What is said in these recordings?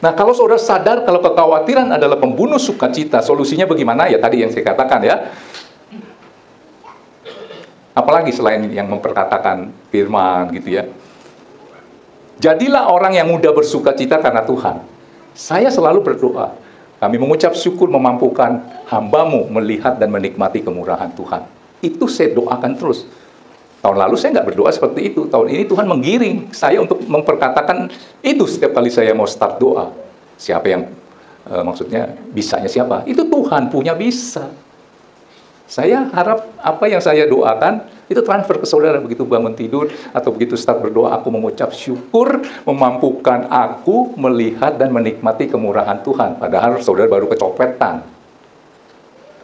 Nah, kalau saudara sadar kalau kekhawatiran adalah pembunuh sukacita, solusinya bagaimana? Ya tadi yang saya katakan ya. Apalagi selain yang memperkatakan firman gitu ya. Jadilah orang yang mudah bersukacita karena Tuhan. Saya selalu berdoa, kami mengucap syukur memampukan hamba-Mu melihat dan menikmati kemurahan Tuhan. Itu saya doakan terus. Tahun lalu saya nggak berdoa seperti itu. Tahun ini Tuhan menggiring saya untuk memperkatakan itu setiap kali saya mau start doa. Siapa yang, maksudnya bisanya siapa? Itu Tuhan punya bisa. Saya harap apa yang saya doakan, itu transfer ke saudara. Begitu bangun tidur, atau begitu start berdoa, aku mengucap syukur, memampukan aku melihat dan menikmati kemurahan Tuhan. Padahal saudara baru kecopetan.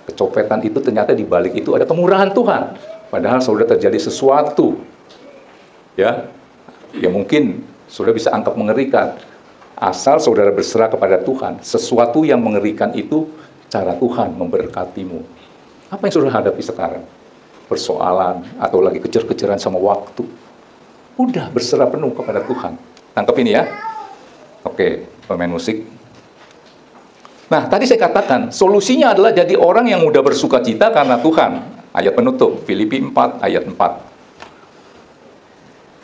Kecopetan itu ternyata di balik itu ada kemurahan Tuhan. Padahal saudara terjadi sesuatu, ya mungkin saudara bisa anggap mengerikan. Asal saudara berserah kepada Tuhan, sesuatu yang mengerikan itu cara Tuhan memberkatimu. Apa yang saudara hadapi sekarang? Persoalan atau lagi kejar-kejaran sama waktu? Udah berserah penuh kepada Tuhan. Tangkap ini ya. Oke, pemain musik. Nah, tadi saya katakan, solusinya adalah jadi orang yang mudah bersukacita karena Tuhan. Ayat penutup, Filipi 4 ayat 4.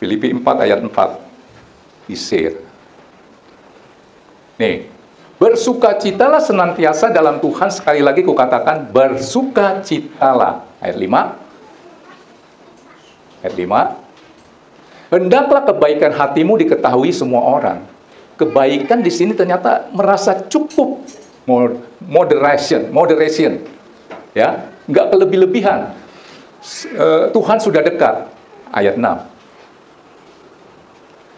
Filipi 4 ayat 4. Di-share. Nih, bersukacitalah senantiasa dalam Tuhan. Sekali lagi kukatakan, bersukacitalah. Ayat 5. Ayat 5. Hendaklah kebaikan hatimu diketahui semua orang. Kebaikan di sini ternyata merasa cukup. Moderation. Ya, nggak kelebih-lebihan. Tuhan sudah dekat. Ayat 6.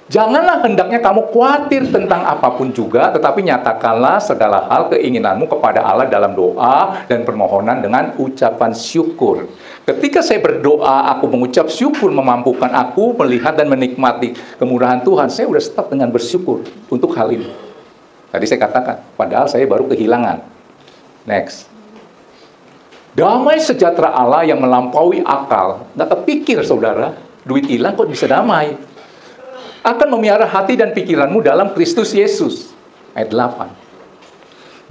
Janganlah hendaknya kamu khawatir tentang apapun juga, tetapi nyatakanlah segala hal keinginanmu kepada Allah dalam doa dan permohonan dengan ucapan syukur. Ketika saya berdoa, aku mengucap syukur memampukan aku melihat dan menikmati kemurahan Tuhan. Saya udah start dengan bersyukur untuk hal ini. Tadi saya katakan, padahal saya baru kehilangan. Next. Damai sejahtera Allah yang melampaui akal. Nggak kepikir saudara, duit hilang kok bisa damai. Akan memelihara hati dan pikiranmu dalam Kristus Yesus. Ayat 8.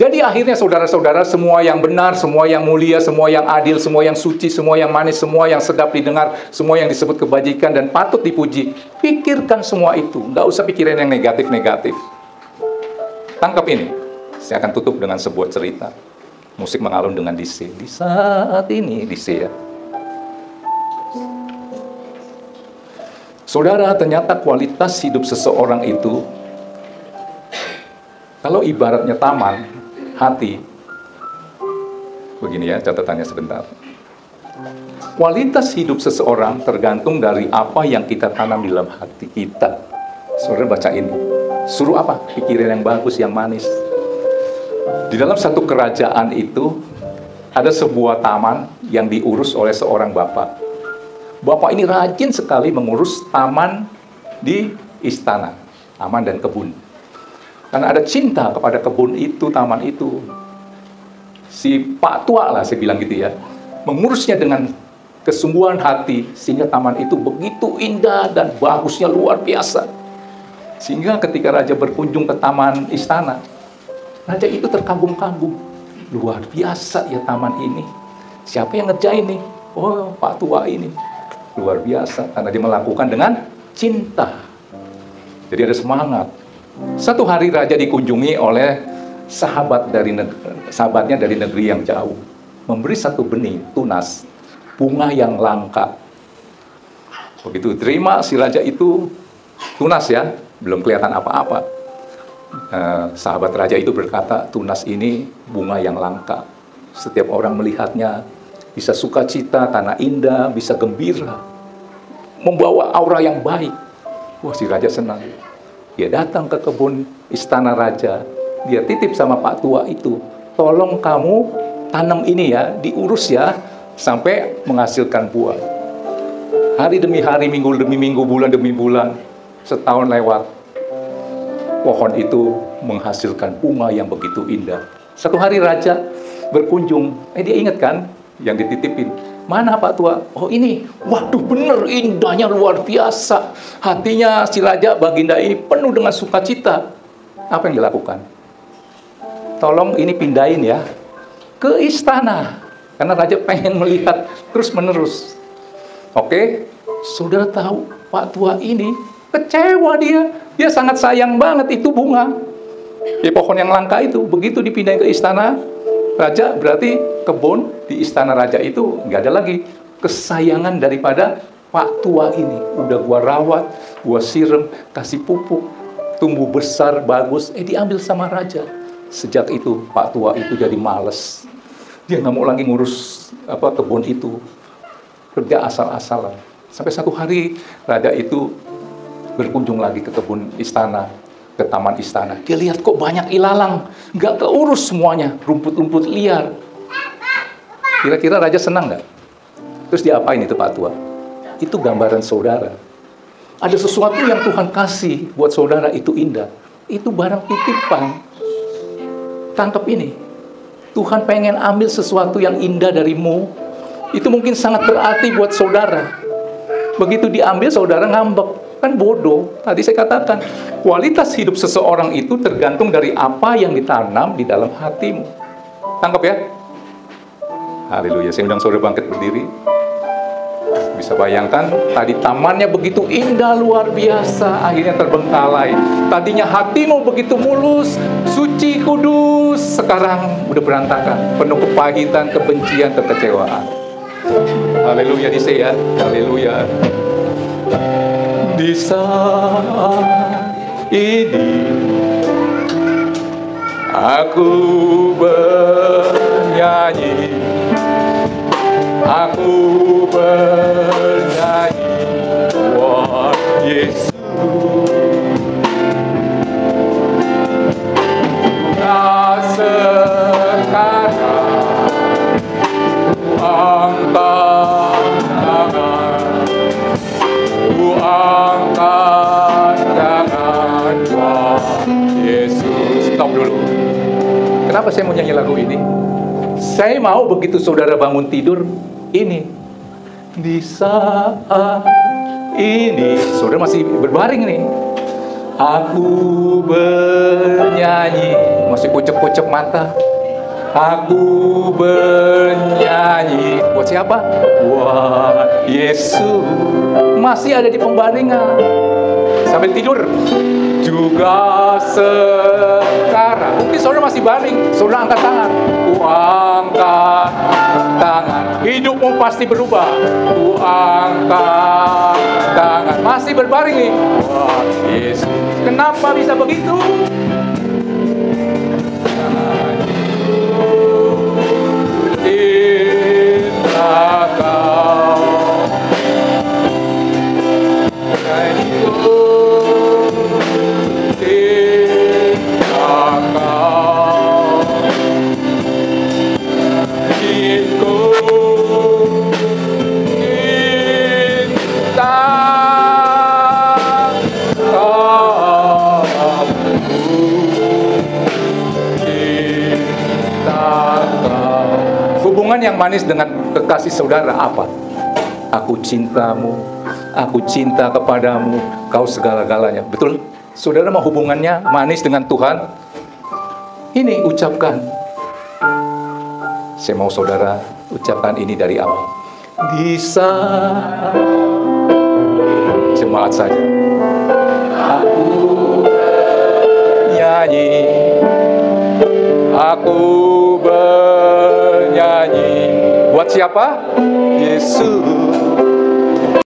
Jadi akhirnya saudara-saudara, semua yang benar, semua yang mulia, semua yang adil, semua yang suci, semua yang manis, semua yang sedap didengar, semua yang disebut kebajikan dan patut dipuji. Pikirkan semua itu. Nggak usah pikirin yang negatif-negatif. Tangkap ini. Saya akan tutup dengan sebuah cerita. Musik mengalun dengan DC. Di saat ini, DC ya. Saudara, ternyata kualitas hidup seseorang itu, kalau ibaratnya taman, hati, begini ya catatannya sebentar. Kualitas hidup seseorang tergantung dari apa yang kita tanam di dalam hati kita. Saudara baca ini. Suruh apa? Pikiran yang bagus, yang manis. Di dalam satu kerajaan itu, ada sebuah taman yang diurus oleh seorang bapak. Bapak ini rajin sekali mengurus taman di istana, taman dan kebun. Karena ada cinta kepada kebun itu, taman itu. Si Pak Tua lah, saya bilang gitu ya, mengurusnya dengan kesungguhan hati, sehingga taman itu begitu indah dan bagusnya luar biasa. Sehingga ketika raja berkunjung ke taman istana, raja itu terkagum-kagum. Luar biasa ya taman ini. Siapa yang ngerjain nih? Oh, Pak Tua ini. Luar biasa, karena dia melakukan dengan cinta. Jadi ada semangat. Satu hari raja dikunjungi oleh sahabatnya dari negeri yang jauh. Memberi satu benih tunas, bunga yang langka. Begitu terima si raja itu, tunas ya, belum kelihatan apa-apa. Sahabat raja itu berkata, tunas ini bunga yang langka. Setiap orang melihatnya bisa sukacita karena indah, bisa gembira, membawa aura yang baik. Wah, si raja senang. Dia datang ke kebun istana raja. Dia titip sama Pak Tua itu, tolong kamu tanam ini ya, diurus ya, sampai menghasilkan buah. Hari demi hari, minggu demi minggu, bulan demi bulan, setahun lewat. Pohon itu menghasilkan bunga yang begitu indah. Satu hari raja berkunjung, dia ingat kan yang dititipin. Mana Pak Tua? Oh ini, waduh bener indahnya luar biasa. Hatinya si raja Baginda ini penuh dengan sukacita. Apa yang dilakukan? Tolong ini pindahin ya ke istana, karena raja pengen melihat terus-menerus. Oke, saudara tahu Pak tua ini kecewa dia sangat sayang banget itu bunga di pohon yang langka itu. Begitu dipindahin ke istana raja, berarti kebun di istana raja itu nggak ada lagi kesayangan daripada Pak tua ini. Udah gua rawat, gua siram, kasih pupuk, tumbuh besar bagus, diambil sama raja. Sejak itu Pak tua itu jadi males. Dia nggak mau lagi ngurus kebun itu, kerja asal-asalan. Sampai satu hari raja itu berkunjung lagi ke kebun istana, ke taman istana. Dia lihat kok banyak ilalang, nggak keurus semuanya, rumput-rumput liar. Kira-kira raja senang nggak? Terus diapain itu Pak tua? Itu gambaran saudara. Ada sesuatu yang Tuhan kasih buat saudara itu indah. Itu barang titipan. Tangkap ini. Tuhan pengen ambil sesuatu yang indah darimu. Itu mungkin sangat berarti buat saudara. Begitu diambil, saudara ngambek. Kan bodoh. Tadi saya katakan, kualitas hidup seseorang itu tergantung dari apa yang ditanam di dalam hatimu. Tangkap ya? Haleluya. Saya undang saudara bangkit berdiri. Bisa bayangkan, tadi tamannya begitu indah, luar biasa, akhirnya terbengkalai. Tadinya hatimu begitu mulus, suci, kudus, sekarang udah berantakan, penuh kepahitan, kebencian, kekecewaan. Haleluya, di saya, haleluya. Di saat ini aku bernyanyi, aku bernyanyi buat Yesus. Nah sekarang ku angkat tangan, ku angkat tangan buat Yesus. Stop dulu. Kenapa saya mau nyanyi lagu ini? Saya mau begitu saudara bangun tidur, ini di saat ini saudara masih berbaring nih, aku bernyanyi, masih kucek-kucek mata, aku bernyanyi buat siapa? Buat Yesus. Masih ada di pembaringan sambil tidur juga sekarang. Mungkin saudara masih baring, saudara angkat tangan, ku angkat tangan. Hidupmu pasti berubah. Ku angkat tangan. Masih berbaring nih. Wah, Yesus. Kenapa bisa begitu? Cinta kau, hubungan yang manis dengan kekasih saudara apa? Aku cintamu, aku cinta kepadamu, kau segala-galanya. Betul? Saudara mau hubungannya manis dengan Tuhan? Ini ucapkan. Saya mau saudara ucapkan ini dari awal. Di saat jemaat saja. Aku nyanyi, aku bernyanyi. Buat siapa? Yesus.